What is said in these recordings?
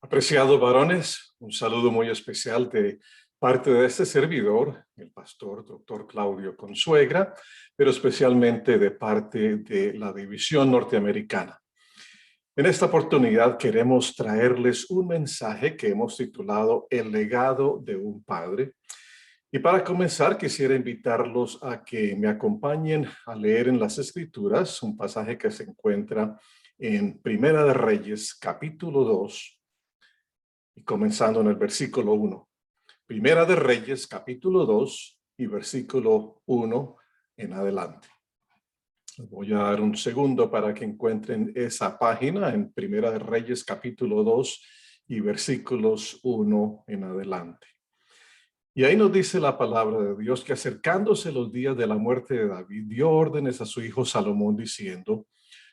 Apreciados varones, un saludo muy especial de parte de este servidor, el pastor Dr. Claudio Consuegra, pero especialmente de parte de la División Norteamericana. En esta oportunidad queremos traerles un mensaje que hemos titulado El legado de un padre. Y para comenzar, quisiera invitarlos a que me acompañen a leer en las Escrituras un pasaje que se encuentra en Primera de Reyes, capítulo 2, y comenzando en el versículo 1. Primera de Reyes, capítulo 2 y versículo 1 en adelante. Les voy a dar un segundo para que encuentren esa página en Primera de Reyes, capítulo 2 y versículos 1 en adelante. Y ahí nos dice la palabra de Dios que acercándose los días de la muerte de David, dio órdenes a su hijo Salomón diciendo: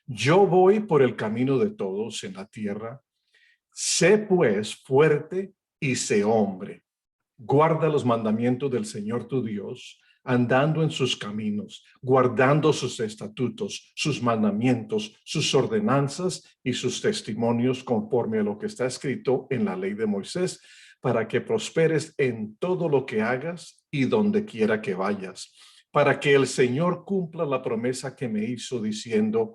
yo voy por el camino de todos en la tierra. Sé pues fuerte y sé hombre. Guarda los mandamientos del Señor tu Dios, andando en sus caminos, guardando sus estatutos, sus mandamientos, sus ordenanzas y sus testimonios conforme a lo que está escrito en la ley de Moisés, para que prosperes en todo lo que hagas y donde quiera que vayas, para que el Señor cumpla la promesa que me hizo diciendo: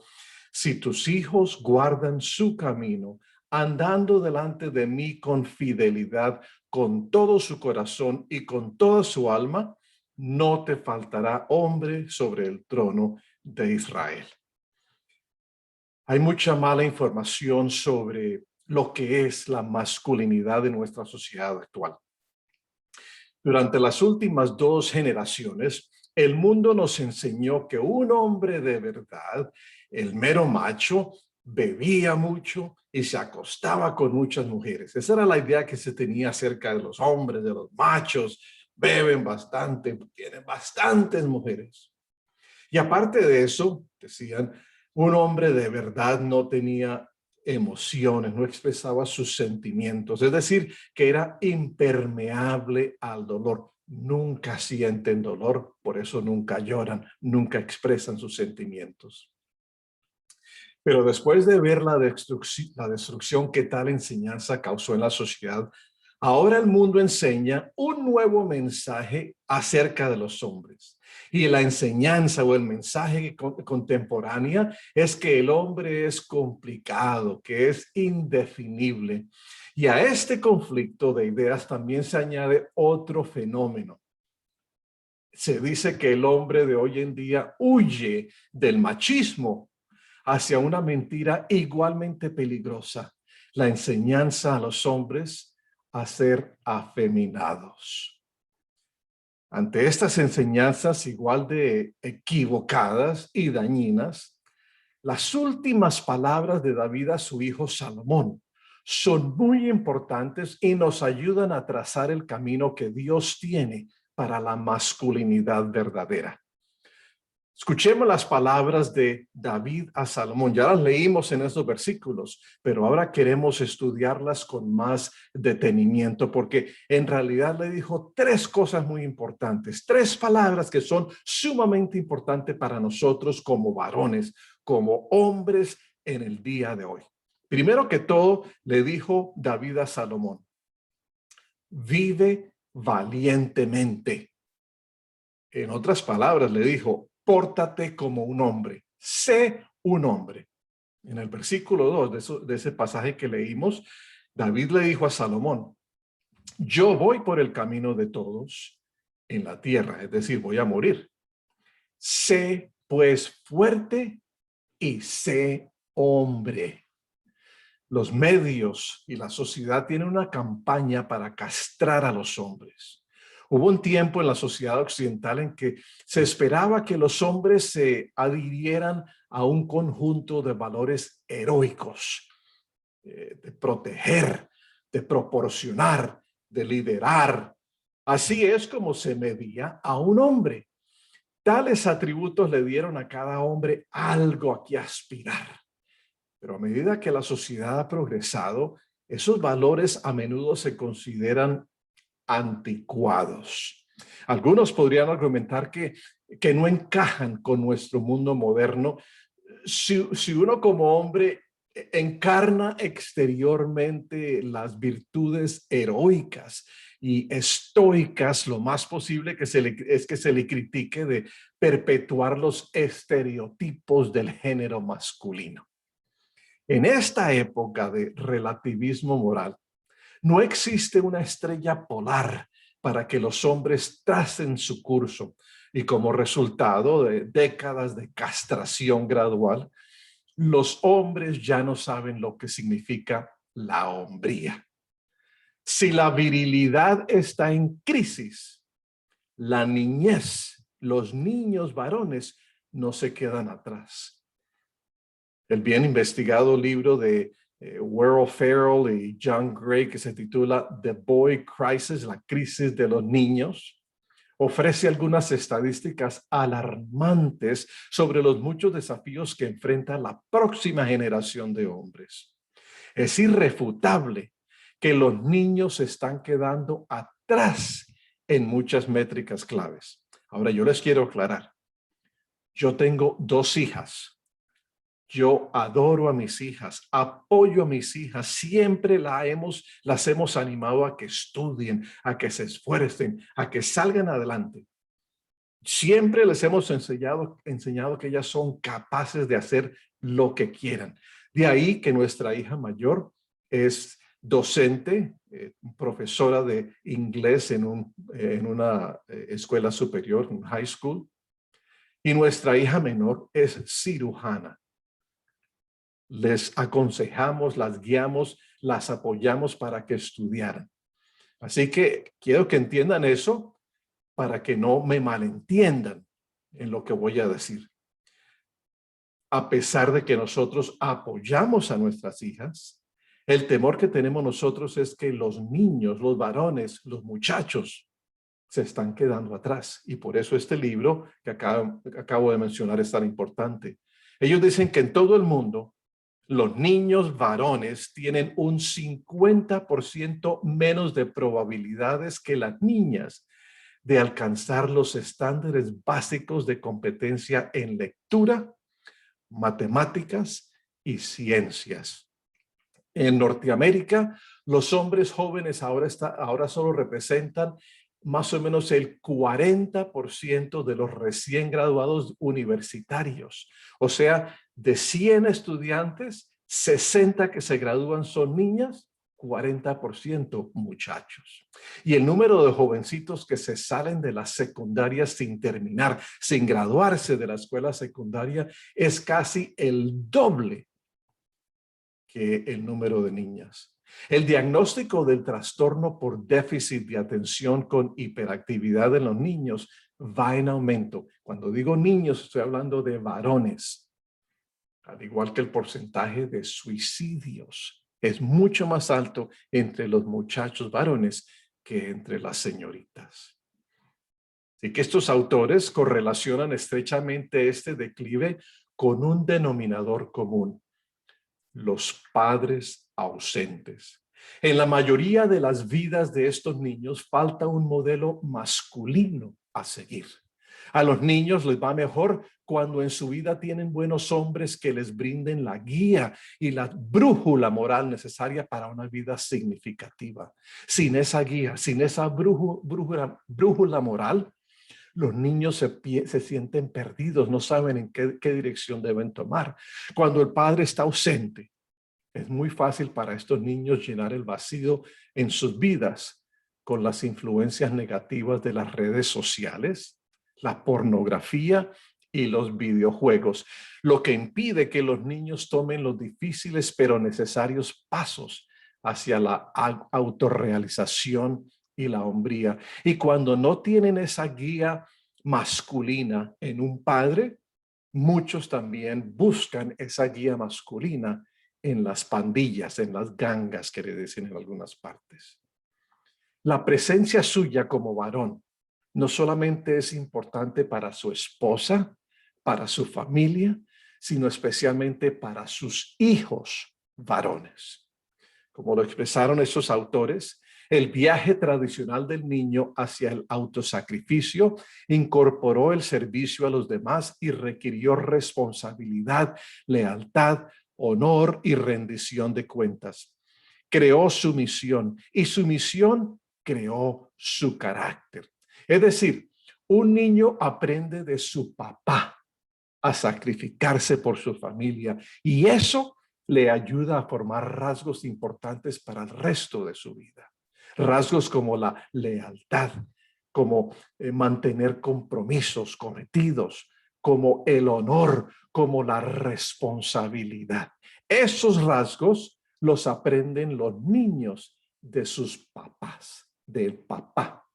si tus hijos guardan su camino, andando delante de mí con fidelidad, con todo su corazón y con toda su alma, no te faltará hombre sobre el trono de Israel. Hay mucha mala información sobre lo que es la masculinidad de nuestra sociedad actual. Durante las últimas 2 generaciones, el mundo nos enseñó que un hombre de verdad, el mero macho, bebía mucho y se acostaba con muchas mujeres. Esa era la idea que se tenía acerca de los hombres, de los machos. Beben bastante, tienen bastantes mujeres. Y aparte de eso, decían, un hombre de verdad no tenía emociones, no expresaba sus sentimientos, es decir, que era impermeable al dolor. Nunca sienten dolor, por eso nunca lloran, nunca expresan sus sentimientos. Pero después de ver la destrucción que tal enseñanza causó en la sociedad, ahora el mundo enseña un nuevo mensaje acerca de los hombres. Y la enseñanza o el mensaje contemporánea es que el hombre es complicado, que es indefinible. Y a este conflicto de ideas también se añade otro fenómeno. Se dice que el hombre de hoy en día huye del machismo hacia una mentira igualmente peligrosa: la enseñanza a los hombres a ser afeminados. Ante estas enseñanzas igual de equivocadas y dañinas, las últimas palabras de David a su hijo Salomón son muy importantes y nos ayudan a trazar el camino que Dios tiene para la masculinidad verdadera. Escuchemos las palabras de David a Salomón. Ya las leímos en estos versículos, pero ahora queremos estudiarlas con más detenimiento, porque en realidad le dijo 3 cosas muy importantes, 3 palabras que son sumamente importantes para nosotros como varones, como hombres en el día de hoy. Primero que todo, le dijo David a Salomón: vive valientemente. En otras palabras, le dijo: pórtate como un hombre, sé un hombre. En el versículo 2 de ese pasaje que leímos, David le dijo a Salomón: yo voy por el camino de todos en la tierra, es decir, voy a morir. Sé pues fuerte y sé hombre. Los medios y la sociedad tienen una campaña para castrar a los hombres. Hubo un tiempo en la sociedad occidental en que se esperaba que los hombres se adhirieran a un conjunto de valores heroicos, de proteger, de proporcionar, de liderar. Así es como se medía a un hombre. Tales atributos le dieron a cada hombre algo a que aspirar. Pero a medida que la sociedad ha progresado, esos valores a menudo se consideran anticuados. Algunos podrían argumentar que no encajan con nuestro mundo moderno. Si uno como hombre encarna exteriormente las virtudes heroicas y estoicas, lo más posible es que se le critique de perpetuar los estereotipos del género masculino. En esta época de relativismo moral, no existe una estrella polar para que los hombres tracen su curso y como resultado de décadas de castración gradual, los hombres ya no saben lo que significa la hombría. Si la virilidad está en crisis, la niñez, los niños varones no se quedan atrás. El bien investigado libro de Will Ferrell y John Gray, que se titula The Boy Crisis, la crisis de los niños, ofrece algunas estadísticas alarmantes sobre los muchos desafíos que enfrenta la próxima generación de hombres. Es irrefutable que los niños se están quedando atrás en muchas métricas claves. Ahora, yo les quiero aclarar. Yo tengo 2 hijas. Yo adoro a mis hijas, apoyo a mis hijas, siempre las hemos animado a que estudien, a que se esfuercen, a que salgan adelante. Siempre les hemos enseñado que ellas son capaces de hacer lo que quieran. De ahí que nuestra hija mayor es docente, profesora de inglés en una escuela superior, un high school, y nuestra hija menor es cirujana. Les aconsejamos, las guiamos, las apoyamos para que estudiaran. Así que quiero que entiendan eso para que no me malentiendan en lo que voy a decir. A pesar de que nosotros apoyamos a nuestras hijas, el temor que tenemos nosotros es que los niños, los varones, los muchachos se están quedando atrás. Y por eso este libro que acabo de mencionar es tan importante. Ellos dicen que en todo el mundo los niños varones tienen un 50% menos de probabilidades que las niñas de alcanzar los estándares básicos de competencia en lectura, matemáticas y ciencias. En Norteamérica, los hombres jóvenes ahora solo representan más o menos el 40% de los recién graduados universitarios. O sea, de 100 estudiantes, 60 que se gradúan son niñas, 40% muchachos. Y el número de jovencitos que se salen de la secundaria sin terminar, sin graduarse de la escuela secundaria, es casi el doble que el número de niñas. El diagnóstico del trastorno por déficit de atención con hiperactividad en los niños va en aumento. Cuando digo niños, estoy hablando de varones. Al igual que el porcentaje de suicidios es mucho más alto entre los muchachos varones que entre las señoritas. Así que estos autores correlacionan estrechamente este declive con un denominador común: los padres ausentes. En la mayoría de las vidas de estos niños falta un modelo masculino a seguir. A los niños les va mejor cuando en su vida tienen buenos hombres que les brinden la guía y la brújula moral necesaria para una vida significativa. Sin esa guía, sin esa brújula moral, los niños se sienten perdidos, no saben en qué dirección deben tomar. Cuando el padre está ausente, es muy fácil para estos niños llenar el vacío en sus vidas con las influencias negativas de las redes sociales, la pornografía y los videojuegos, lo que impide que los niños tomen los difíciles pero necesarios pasos hacia la autorrealización y la hombría. Y cuando no tienen esa guía masculina en un padre, muchos también buscan esa guía masculina en las pandillas, en las gangas que le dicen en algunas partes. La presencia suya como varón no solamente es importante para su esposa, para su familia, sino especialmente para sus hijos varones. Como lo expresaron esos autores, el viaje tradicional del niño hacia el autosacrificio incorporó el servicio a los demás y requirió responsabilidad, lealtad, honor y rendición de cuentas. Creó su misión y su misión creó su carácter. Es decir, un niño aprende de su papá a sacrificarse por su familia y eso le ayuda a formar rasgos importantes para el resto de su vida. Rasgos como la lealtad, como mantener compromisos cometidos, como el honor, como la responsabilidad. Esos rasgos los aprenden los niños de sus papás, del papá.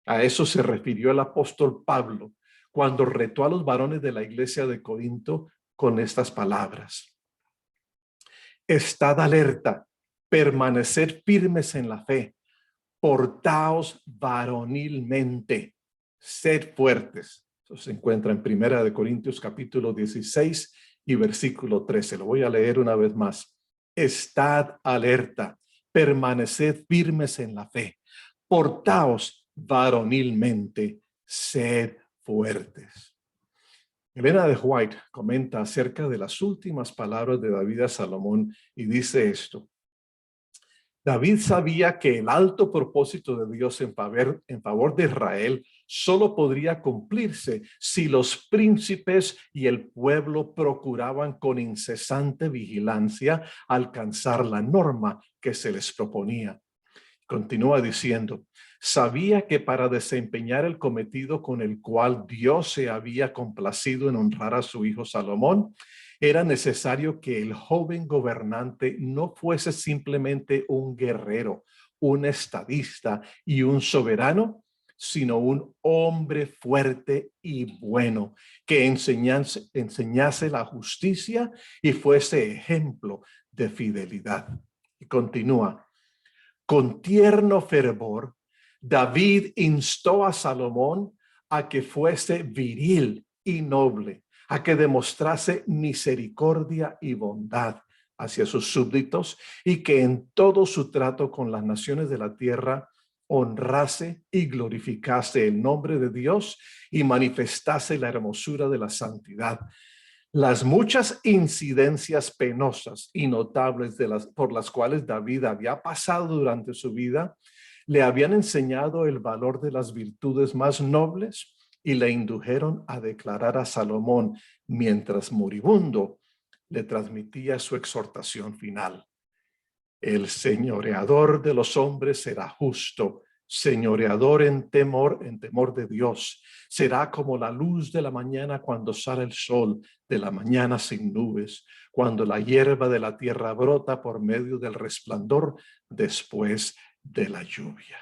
A eso se refirió el apóstol Pablo cuando retó a los varones de la iglesia de Corinto con estas palabras. Estad alerta, permaneced firmes en la fe, portaos varonilmente, sed fuertes. Eso se encuentra en Primera de Corintios capítulo 16 y versículo 13. Lo voy a leer una vez más. Estad alerta, permaneced firmes en la fe, portaos varonilmente, sed fuertes. Elena de White comenta acerca de las últimas palabras de David a Salomón y dice esto. David sabía que el alto propósito de Dios en favor de Israel solo podría cumplirse si los príncipes y el pueblo procuraban con incesante vigilancia alcanzar la norma que se les proponía. Continúa diciendo, sabía que para desempeñar el cometido con el cual Dios se había complacido en honrar a su hijo Salomón, era necesario que el joven gobernante no fuese simplemente un guerrero, un estadista y un soberano, sino un hombre fuerte y bueno, que enseñase la justicia y fuese ejemplo de fidelidad. Y continúa. Con tierno fervor, David instó a Salomón a que fuese viril y noble, a que demostrase misericordia y bondad hacia sus súbditos y que en todo su trato con las naciones de la tierra honrase y glorificase el nombre de Dios y manifestase la hermosura de la santidad. Las muchas incidencias penosas y notables por las cuales David había pasado durante su vida le habían enseñado el valor de las virtudes más nobles y le indujeron a declarar a Salomón, mientras moribundo, le transmitía su exhortación final. El señoreador de los hombres será justo, señoreador en temor de Dios. Será como la luz de la mañana cuando sale el sol, de la mañana sin nubes, cuando la hierba de la tierra brota por medio del resplandor después de la lluvia.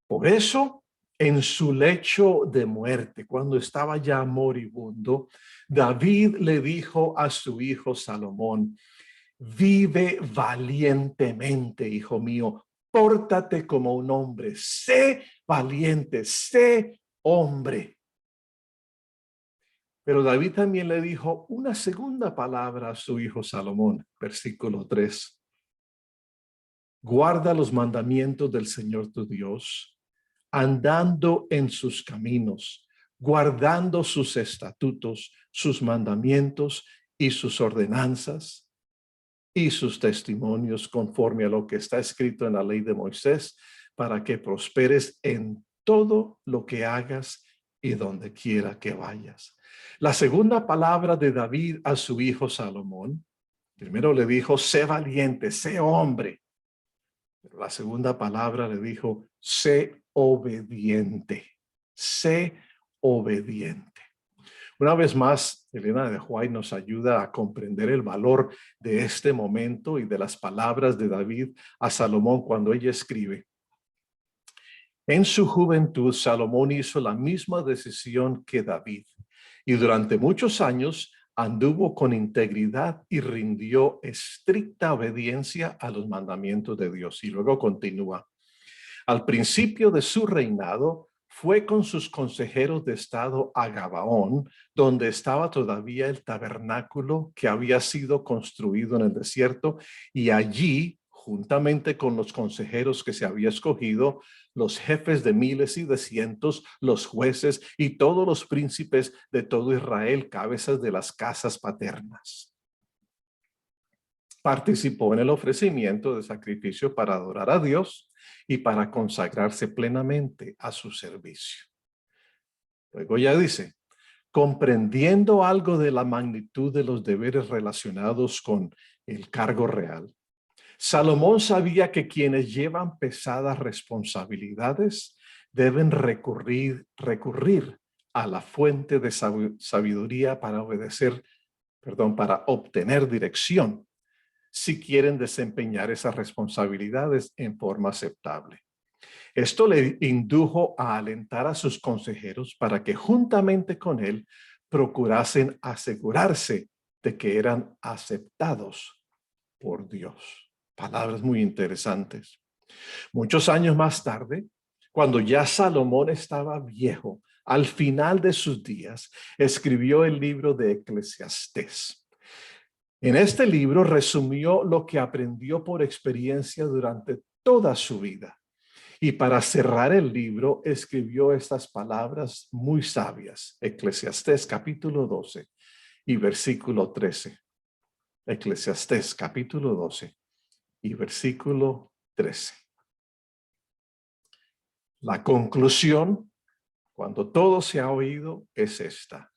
Por eso, en su lecho de muerte, cuando estaba ya moribundo, David le dijo a su hijo Salomón, vive valientemente, hijo mío, pórtate como un hombre, sé valiente, sé hombre. Pero David también le dijo una segunda palabra a su hijo Salomón, versículo 3. Guarda los mandamientos del Señor tu Dios, andando en sus caminos, guardando sus estatutos, sus mandamientos y sus ordenanzas y sus testimonios conforme a lo que está escrito en la ley de Moisés, para que prosperes en todo lo que hagas y donde quiera que vayas. La segunda palabra de David a su hijo Salomón, primero le dijo, sé valiente, sé hombre. Pero la segunda palabra le dijo, sé obediente, sé obediente. Una vez más, Elena de White nos ayuda a comprender el valor de este momento y de las palabras de David a Salomón cuando ella escribe. En su juventud, Salomón hizo la misma decisión que David y durante muchos años anduvo con integridad y rindió estricta obediencia a los mandamientos de Dios. Y luego continúa. Al principio de su reinado, fue con sus consejeros de estado a Gabaón, donde estaba todavía el tabernáculo que había sido construido en el desierto, y allí, juntamente con los consejeros que se había escogido, los jefes de miles y de cientos, los jueces y todos los príncipes de todo Israel, cabezas de las casas paternas. Participó en el ofrecimiento de sacrificio para adorar a Dios y para consagrarse plenamente a su servicio. Luego ya dice, comprendiendo algo de la magnitud de los deberes relacionados con el cargo real, Salomón sabía que quienes llevan pesadas responsabilidades deben recurrir a la fuente de sabiduría para para obtener dirección, si quieren desempeñar esas responsabilidades en forma aceptable. Esto le indujo a alentar a sus consejeros para que juntamente con él procurasen asegurarse de que eran aceptados por Dios. Palabras muy interesantes. Muchos años más tarde, cuando ya Salomón estaba viejo, al final de sus días, escribió el libro de Eclesiastés. En este libro resumió lo que aprendió por experiencia durante toda su vida. Y para cerrar el libro, escribió estas palabras muy sabias. Eclesiastés capítulo 12 y versículo 13. Eclesiastés capítulo 12 y versículo 13. La conclusión, cuando todo se ha oído, es esta.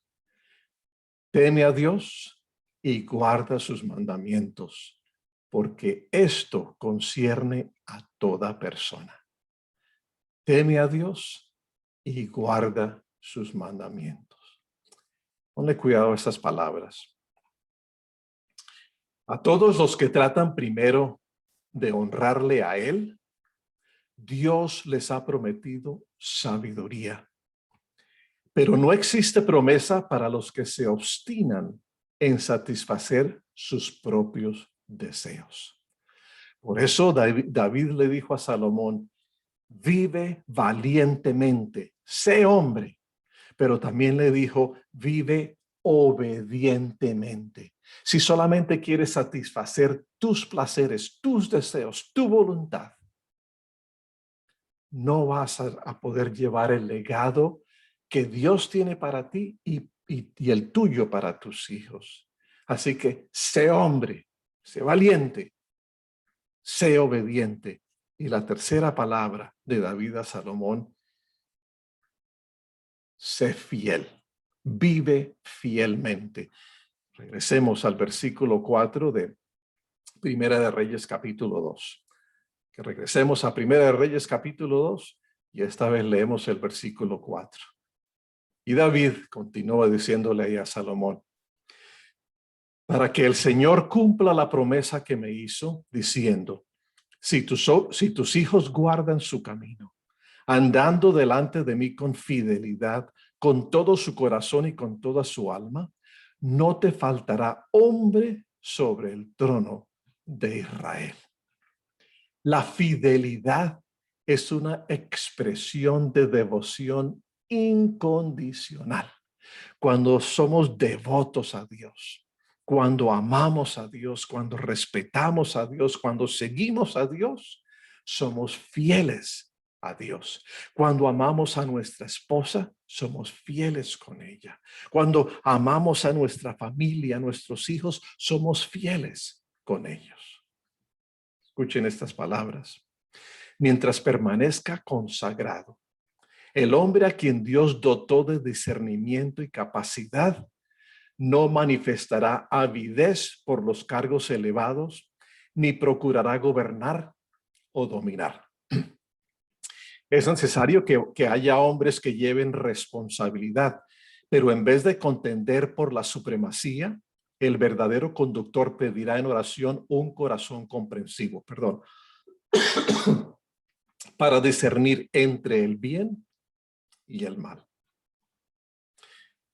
Teme a Dios y guarda sus mandamientos, porque esto concierne a toda persona. Teme a Dios y guarda sus mandamientos. Ponle cuidado a estas palabras. A todos los que tratan primero de honrarle a Él, Dios les ha prometido sabiduría. Pero no existe promesa para los que se obstinan en satisfacer sus propios deseos. Por eso David le dijo a Salomón, vive valientemente, sé hombre, pero también le dijo, vive obedientemente. Si solamente quieres satisfacer tus placeres, tus deseos, tu voluntad, no vas a poder llevar el legado que Dios tiene para ti y el tuyo para tus hijos. Así que sé hombre, sé valiente, sé obediente. Y la tercera palabra de David a Salomón, sé fiel, vive fielmente. Regresemos al versículo 4 de Primera de Reyes capítulo 2. Que regresemos a Primera de Reyes capítulo 2 y esta vez leemos el versículo 4. Y David continúa diciéndole ahí a Salomón, para que el Señor cumpla la promesa que me hizo, diciendo, si tus hijos guardan su camino, andando delante de mí con fidelidad, con todo su corazón y con toda su alma, no te faltará hombre sobre el trono de Israel. La fidelidad es una expresión de devoción incondicional. Cuando somos devotos a Dios, cuando amamos a Dios, cuando respetamos a Dios, cuando seguimos a Dios, somos fieles a Dios. Cuando amamos a nuestra esposa, somos fieles con ella. Cuando amamos a nuestra familia, a nuestros hijos, somos fieles con ellos. Escuchen estas palabras. Mientras permanezca consagrado, el hombre a quien Dios dotó de discernimiento y capacidad no manifestará avidez por los cargos elevados, ni procurará gobernar o dominar. Es necesario que haya hombres que lleven responsabilidad, pero en vez de contender por la supremacía, el verdadero conductor pedirá en oración un corazón comprensivo, para discernir entre el bien y el mal.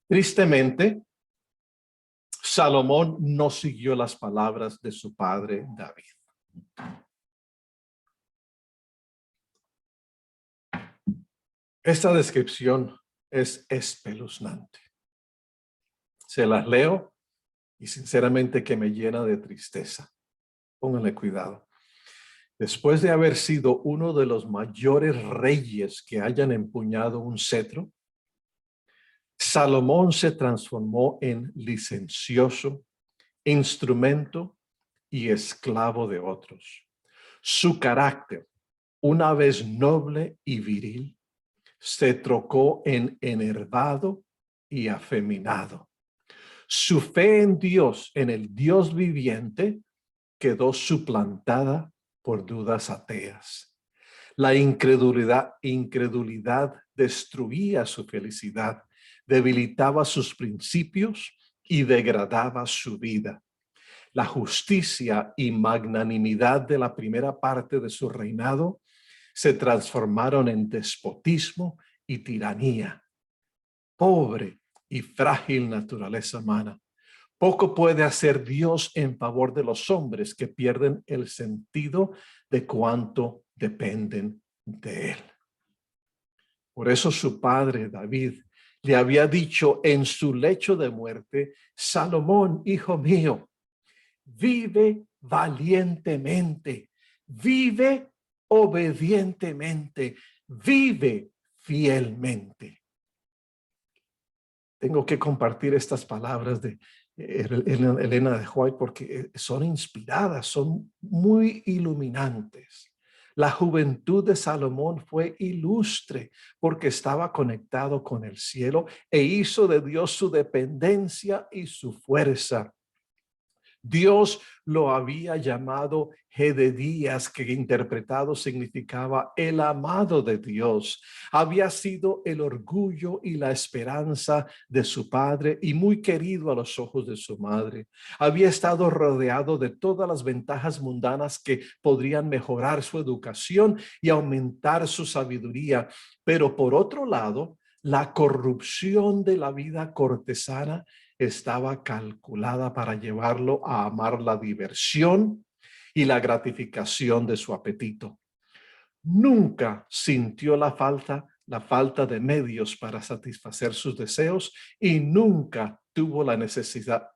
Tristemente, Salomón no siguió las palabras de su padre David. Esta descripción es espeluznante. Se las leo y sinceramente que me llena de tristeza. Pónganle cuidado. Después de haber sido uno de los mayores reyes que hayan empuñado un cetro, Salomón se transformó en licencioso, instrumento y esclavo de otros. Su carácter, una vez noble y viril, se trocó en enervado y afeminado. Su fe en Dios, en el Dios viviente, quedó suplantada por dudas ateas. La incredulidad destruía su felicidad, debilitaba sus principios y degradaba su vida. La justicia y magnanimidad de la primera parte de su reinado se transformaron en despotismo y tiranía. Pobre y frágil naturaleza humana. Poco puede hacer Dios en favor de los hombres que pierden el sentido de cuánto dependen de él. Por eso su padre David le había dicho en su lecho de muerte: Salomón, hijo mío, vive valientemente, vive obedientemente, vive fielmente. Tengo que compartir estas palabras de Elena de White porque son inspiradas, son muy iluminantes. La juventud de Salomón fue ilustre porque estaba conectado con el cielo e hizo de Dios su dependencia y su fuerza. Dios lo había llamado Jededías, que interpretado significaba el amado de Dios. Había sido el orgullo y la esperanza de su padre y muy querido a los ojos de su madre. Había estado rodeado de todas las ventajas mundanas que podrían mejorar su educación y aumentar su sabiduría. Pero por otro lado, la corrupción de la vida cortesana estaba calculada para llevarlo a amar la diversión y la gratificación de su apetito. Nunca sintió la falta de medios para satisfacer sus deseos y nunca tuvo la necesidad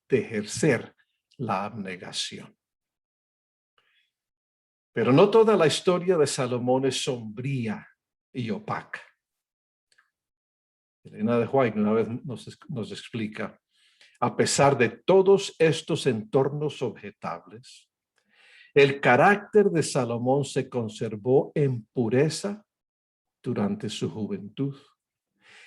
de ejercer la abnegación. Pero no toda la historia de Salomón es sombría y opaca. Elena de White una vez nos explica: a pesar de todos estos entornos objetables, el carácter de Salomón se conservó en pureza durante su juventud.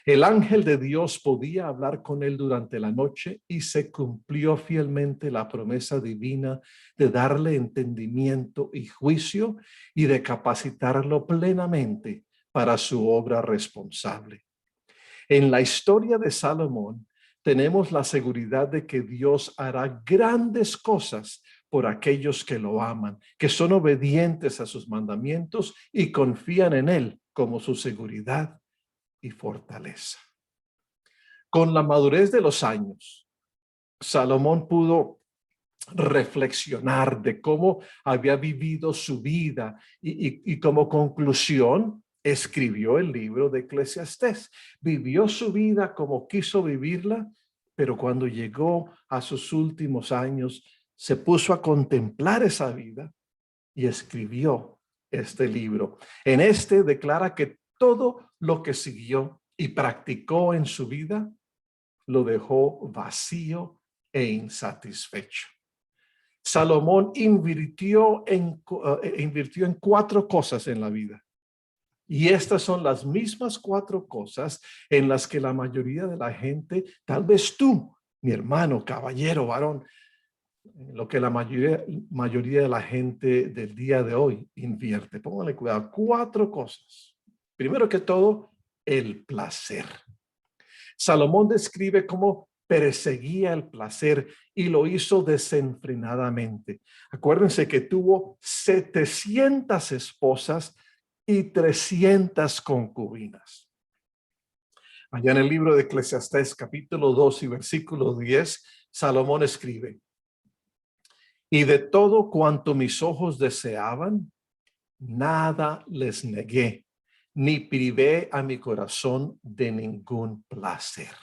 El ángel de Dios podía hablar con él durante la noche y se cumplió fielmente la promesa divina de darle entendimiento y juicio y de capacitarlo plenamente para su obra responsable. En la historia de Salomón tenemos la seguridad de que Dios hará grandes cosas por aquellos que lo aman, que son obedientes a sus mandamientos y confían en él como su seguridad y fortaleza. Con la madurez de los años, Salomón pudo reflexionar de cómo había vivido su vida y como conclusión escribió el libro de Eclesiastés. Vivió su vida como quiso vivirla, pero cuando llegó a sus últimos años se puso a contemplar esa vida y escribió este libro. En este declara que todo lo que siguió y practicó en su vida lo dejó vacío e insatisfecho. Salomón invirtió en 4 cosas en la vida. Y estas son las mismas 4 cosas en las que la mayoría de la gente, tal vez tú, mi hermano, caballero, varón, lo que la mayoría de la gente del día de hoy invierte. Póngale cuidado, 4 cosas. Primero que todo, el placer. Salomón describe cómo perseguía el placer y lo hizo desenfrenadamente. Acuérdense que tuvo 700 esposas y 300 concubinas. Allá en el libro de Eclesiastés, capítulo 2 y versículo 10, Salomón escribe: y de todo cuanto mis ojos deseaban, nada les negué, ni privé a mi corazón de ningún placer.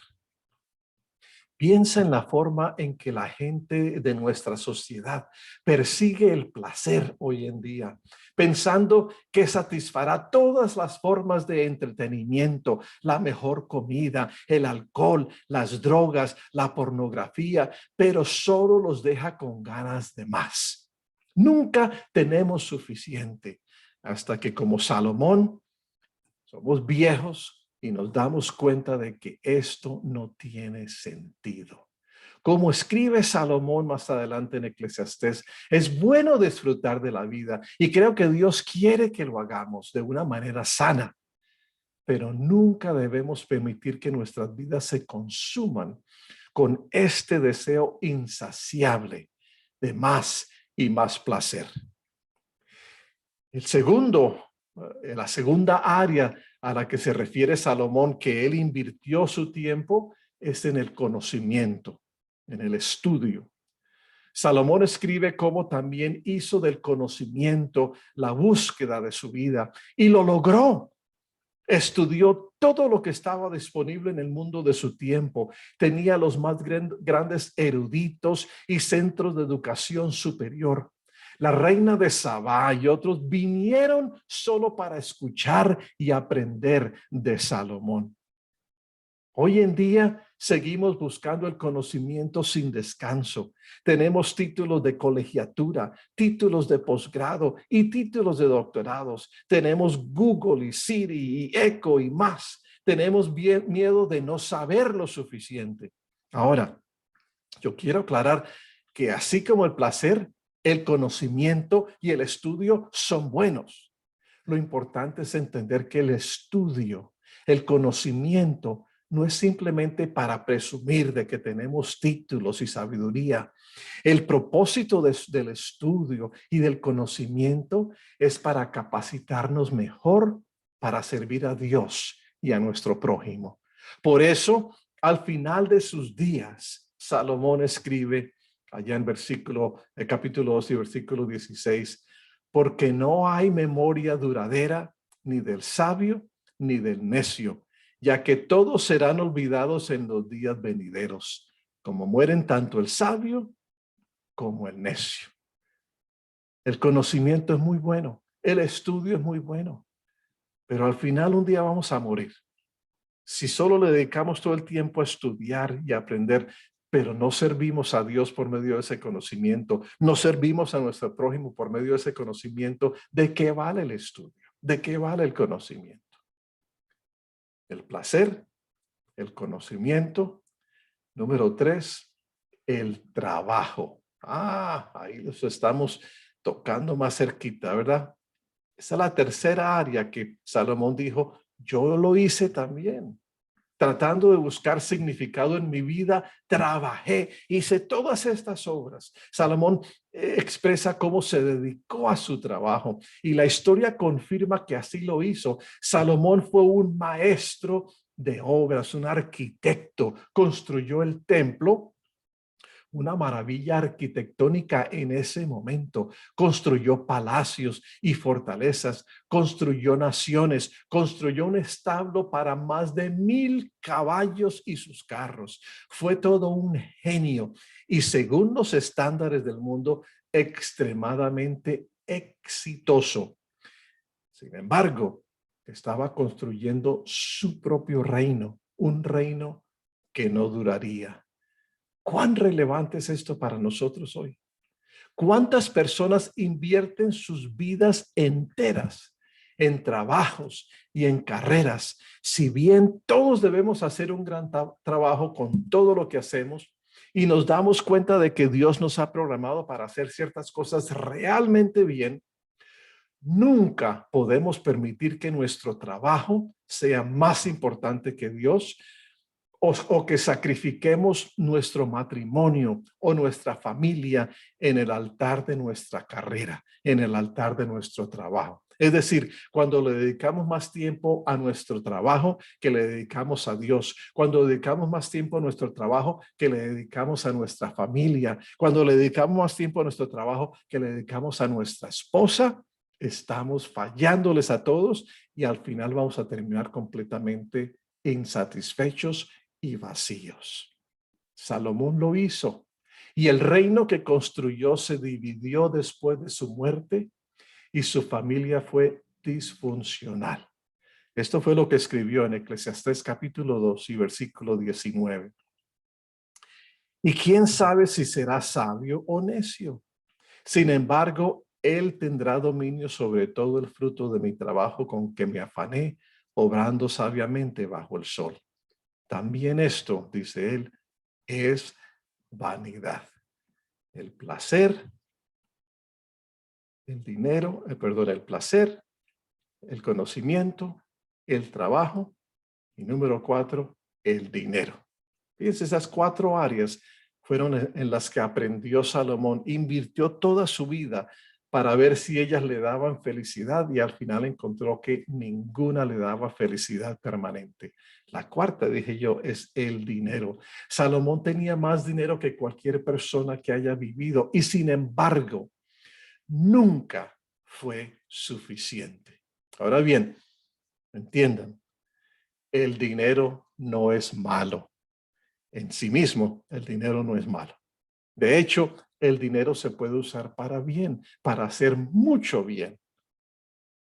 Piensa en la forma en que la gente de nuestra sociedad persigue el placer hoy en día, pensando que satisfará todas las formas de entretenimiento, la mejor comida, el alcohol, las drogas, la pornografía, pero solo los deja con ganas de más. Nunca tenemos suficiente hasta que, como Salomón, somos viejos y nos damos cuenta de que esto no tiene sentido. Como escribe Salomón más adelante en Eclesiastés, es bueno disfrutar de la vida y creo que Dios quiere que lo hagamos de una manera sana, pero nunca debemos permitir que nuestras vidas se consuman con este deseo insaciable de más y más placer. La segunda área a la que se refiere Salomón que él invirtió su tiempo es en el conocimiento, en el estudio. Salomón escribe cómo también hizo del conocimiento la búsqueda de su vida y lo logró. Estudió todo lo que estaba disponible en el mundo de su tiempo. Tenía los más grandes eruditos y centros de educación superior. La reina de Sabá y otros vinieron solo para escuchar y aprender de Salomón. Hoy en día seguimos buscando el conocimiento sin descanso. Tenemos títulos de colegiatura, títulos de posgrado y títulos de doctorados. Tenemos Google y Siri y Echo y más. Tenemos miedo de no saber lo suficiente. Ahora, yo quiero aclarar que así como el placer, el conocimiento y el estudio son buenos. Lo importante es entender que el estudio, el conocimiento, no es simplemente para presumir de que tenemos títulos y sabiduría. El propósito del estudio y del conocimiento es para capacitarnos mejor para servir a Dios y a nuestro prójimo. Por eso, al final de sus días, Salomón escribe allá en capítulo 2 y versículo 16, porque no hay memoria duradera ni del sabio ni del necio, ya que todos serán olvidados en los días venideros, como mueren tanto el sabio como el necio. El conocimiento es muy bueno, el estudio es muy bueno, pero al final un día vamos a morir. Si solo le dedicamos todo el tiempo a estudiar y a aprender, pero no servimos a Dios por medio de ese conocimiento, no servimos a nuestro prójimo por medio de ese conocimiento, ¿de qué vale el estudio? ¿De qué vale el conocimiento? El placer, el conocimiento. Número 3, el trabajo. Ahí los estamos tocando más cerquita, ¿verdad? Esa es la tercera área que Salomón dijo, yo lo hice también. Tratando de buscar significado en mi vida, trabajé, hice todas estas obras. Salomón expresa cómo se dedicó a su trabajo y la historia confirma que así lo hizo. Salomón fue un maestro de obras, un arquitecto, construyó el templo, una maravilla arquitectónica en ese momento. Construyó palacios y fortalezas, construyó naciones, construyó un establo para más de 1000 caballos y sus carros. Fue todo un genio y según los estándares del mundo, extremadamente exitoso. Sin embargo, estaba construyendo su propio reino, un reino que no duraría. ¿Cuán relevante es esto para nosotros hoy? ¿Cuántas personas invierten sus vidas enteras en trabajos y en carreras? Si bien todos debemos hacer un gran trabajo con todo lo que hacemos y nos damos cuenta de que Dios nos ha programado para hacer ciertas cosas realmente bien, nunca podemos permitir que nuestro trabajo sea más importante que Dios o que sacrifiquemos nuestro matrimonio o nuestra familia en el altar de nuestra carrera, en el altar de nuestro trabajo. Es decir, cuando le dedicamos más tiempo a nuestro trabajo que le dedicamos a Dios, cuando dedicamos más tiempo a nuestro trabajo que le dedicamos a nuestra familia, cuando le dedicamos más tiempo a nuestro trabajo que le dedicamos a nuestra esposa, estamos fallándoles a todos y al final vamos a terminar completamente insatisfechos y vacíos. Salomón lo hizo. Y el reino que construyó se dividió después de su muerte y su familia fue disfuncional. Esto fue lo que escribió en Eclesiastés capítulo 2 y versículo 19. Y quién sabe si será sabio o necio. Sin embargo, él tendrá dominio sobre todo el fruto de mi trabajo con que me afané, obrando sabiamente bajo el sol. También esto, dice él, es vanidad. El placer, el dinero, el placer, el conocimiento, el trabajo y número 4, el dinero. Fíjense, esas 4 áreas fueron en las que aprendió Salomón. Invirtió toda su vida para ver si ellas le daban felicidad y al final encontró que ninguna le daba felicidad permanente. La cuarta, dije yo, es el dinero. Salomón tenía más dinero que cualquier persona que haya vivido y sin embargo, nunca fue suficiente. Ahora bien, entiendan, el dinero no es malo. En sí mismo, el dinero no es malo. De hecho, el dinero se puede usar para bien, para hacer mucho bien.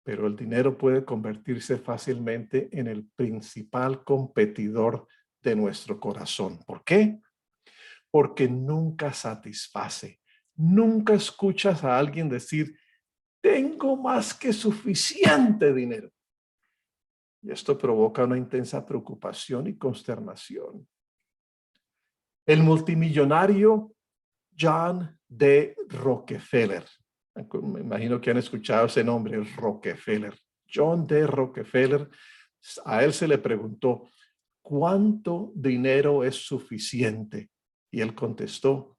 Pero el dinero puede convertirse fácilmente en el principal competidor de nuestro corazón. ¿Por qué? Porque nunca satisface. Nunca escuchas a alguien decir, tengo más que suficiente dinero. Y esto provoca una intensa preocupación y consternación. El multimillonario John D. Rockefeller. Me imagino que han escuchado ese nombre, Rockefeller. John D. Rockefeller, a él se le preguntó, ¿cuánto dinero es suficiente? Y él contestó,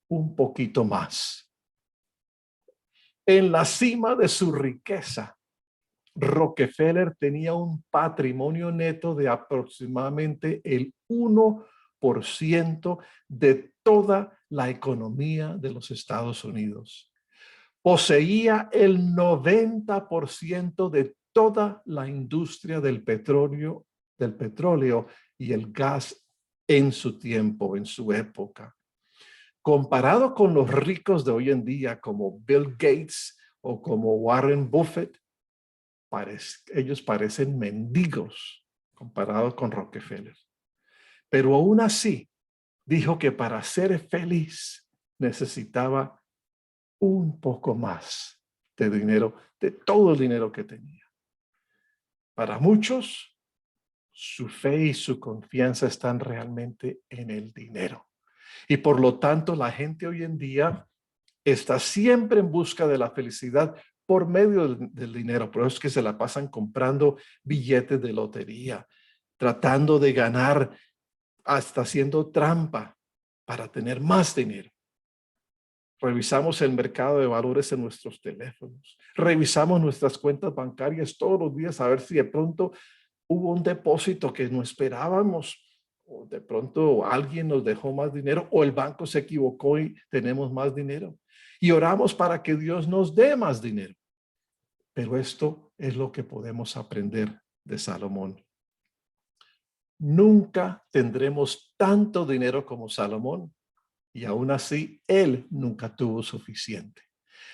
un poquito más. En la cima de su riqueza, Rockefeller tenía un patrimonio neto de aproximadamente el 1% de toda la economía de los Estados Unidos. Poseía el 90% de toda la industria del petróleo y el gas en su tiempo, en su época. Comparado con los ricos de hoy en día como Bill Gates o como Warren Buffett, ellos parecen mendigos comparados con Rockefeller. Pero aún así, dijo que para ser feliz necesitaba un poco más de dinero, de todo el dinero que tenía. Para muchos, su fe y su confianza están realmente en el dinero. Y por lo tanto, la gente hoy en día está siempre en busca de la felicidad por medio del dinero. Por eso es que se la pasan comprando billetes de lotería, tratando de ganar, hasta haciendo trampa para tener más dinero. Revisamos el mercado de valores en nuestros teléfonos. Revisamos nuestras cuentas bancarias todos los días a ver si de pronto hubo un depósito que no esperábamos, o de pronto alguien nos dejó más dinero, o el banco se equivocó y tenemos más dinero. Y oramos para que Dios nos dé más dinero. Pero esto es lo que podemos aprender de Salomón. Nunca tendremos tanto dinero como Salomón, y aún así él nunca tuvo suficiente.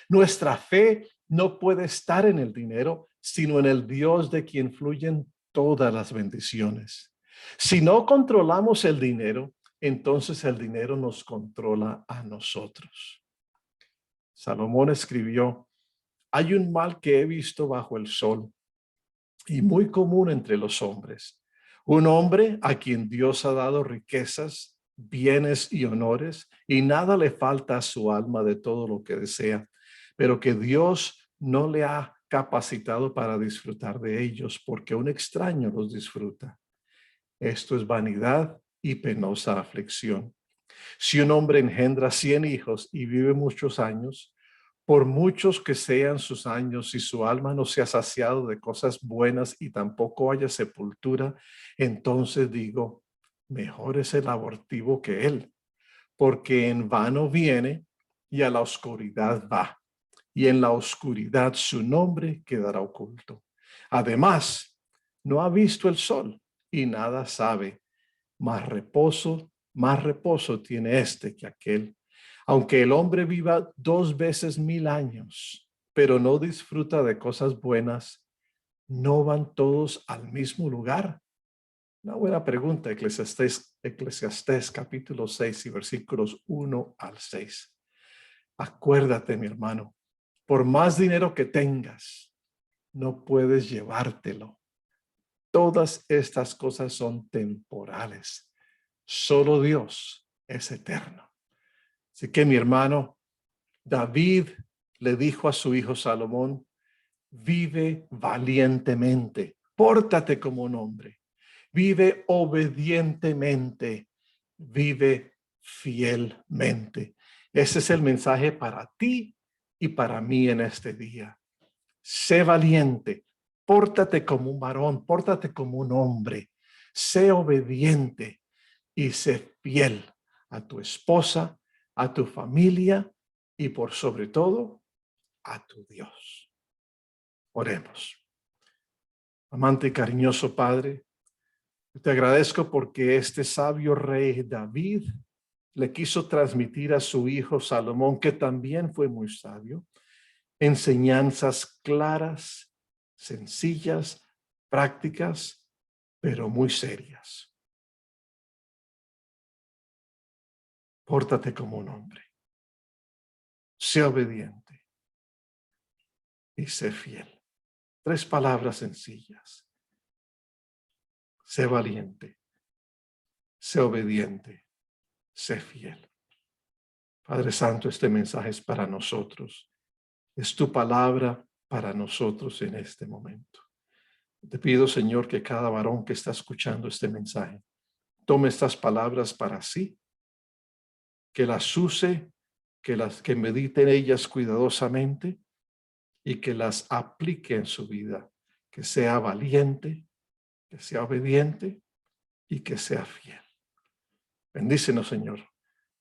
Nuestra fe no puede estar en el dinero, sino en el Dios de quien fluyen todas las bendiciones. Si no controlamos el dinero, entonces el dinero nos controla a nosotros. Salomón escribió, hay un mal que he visto bajo el sol y muy común entre los hombres. Un hombre a quien Dios ha dado riquezas, bienes y honores, y nada le falta a su alma de todo lo que desea, pero que Dios no le ha capacitado para disfrutar de ellos, porque un extraño los disfruta. Esto es vanidad y penosa aflicción. Si un hombre engendra 100 hijos y vive muchos años, por muchos que sean sus años, si su alma no se ha saciado de cosas buenas y tampoco haya sepultura, entonces digo, mejor es el abortivo que él, porque en vano viene y a la oscuridad va, y en la oscuridad su nombre quedará oculto. Además, no ha visto el sol y nada sabe, mas reposo más reposo tiene este que aquel. Aunque el hombre viva 2 veces 1000 años, pero no disfruta de cosas buenas, ¿no van todos al mismo lugar? Una buena pregunta, Eclesiastés capítulo 6 y versículos 1 al 6. Acuérdate, mi hermano, por más dinero que tengas, no puedes llevártelo. Todas estas cosas son temporales. Solo Dios es eterno. Así que, mi hermano, David le dijo a su hijo Salomón, vive valientemente, pórtate como un hombre, vive obedientemente, vive fielmente. Ese es el mensaje para ti y para mí en este día. Sé valiente, pórtate como un varón, pórtate como un hombre, sé obediente y sé fiel a tu esposa, a tu familia y por sobre todo a tu Dios. Oremos. Amante y cariñoso Padre, te agradezco porque este sabio rey David le quiso transmitir a su hijo Salomón, que también fue muy sabio, enseñanzas claras, sencillas, prácticas, pero muy serias. Pórtate como un hombre, sé obediente y sé fiel. 3 palabras sencillas. Sé valiente, sé obediente, sé fiel. Padre Santo, este mensaje es para nosotros. Es tu palabra para nosotros en este momento. Te pido, Señor, que cada varón que está escuchando este mensaje tome estas palabras para sí, que las use, que medite en ellas cuidadosamente y que las aplique en su vida, que sea valiente, que sea obediente y que sea fiel. Bendícenos, Señor,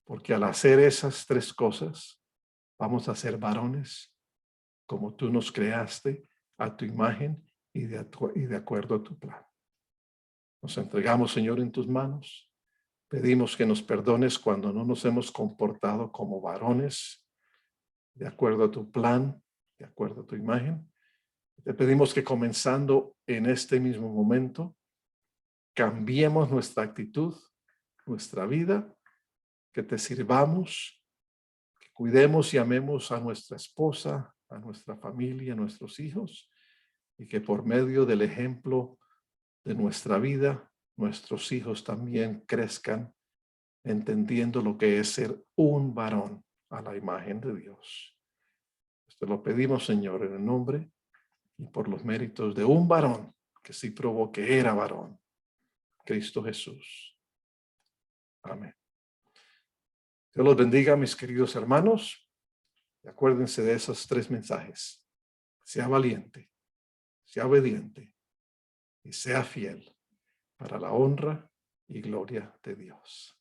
porque al hacer esas 3 cosas, vamos a ser varones como tú nos creaste a tu imagen y de acuerdo a tu plan. Nos entregamos, Señor, en tus manos. Pedimos que nos perdones cuando no nos hemos comportado como varones, de acuerdo a tu plan, de acuerdo a tu imagen. Te pedimos que comenzando en este mismo momento, cambiemos nuestra actitud, nuestra vida, que te sirvamos, que cuidemos y amemos a nuestra esposa, a nuestra familia, a nuestros hijos, y que por medio del ejemplo de nuestra vida, nuestros hijos también crezcan entendiendo lo que es ser un varón a la imagen de Dios. Te lo pedimos, Señor, en el nombre y por los méritos de un varón que sí probó que era varón, Cristo Jesús. Amén. Dios los bendiga, mis queridos hermanos. Y acuérdense de esos 3 mensajes. Sea valiente, sea obediente y sea fiel para la honra y gloria de Dios.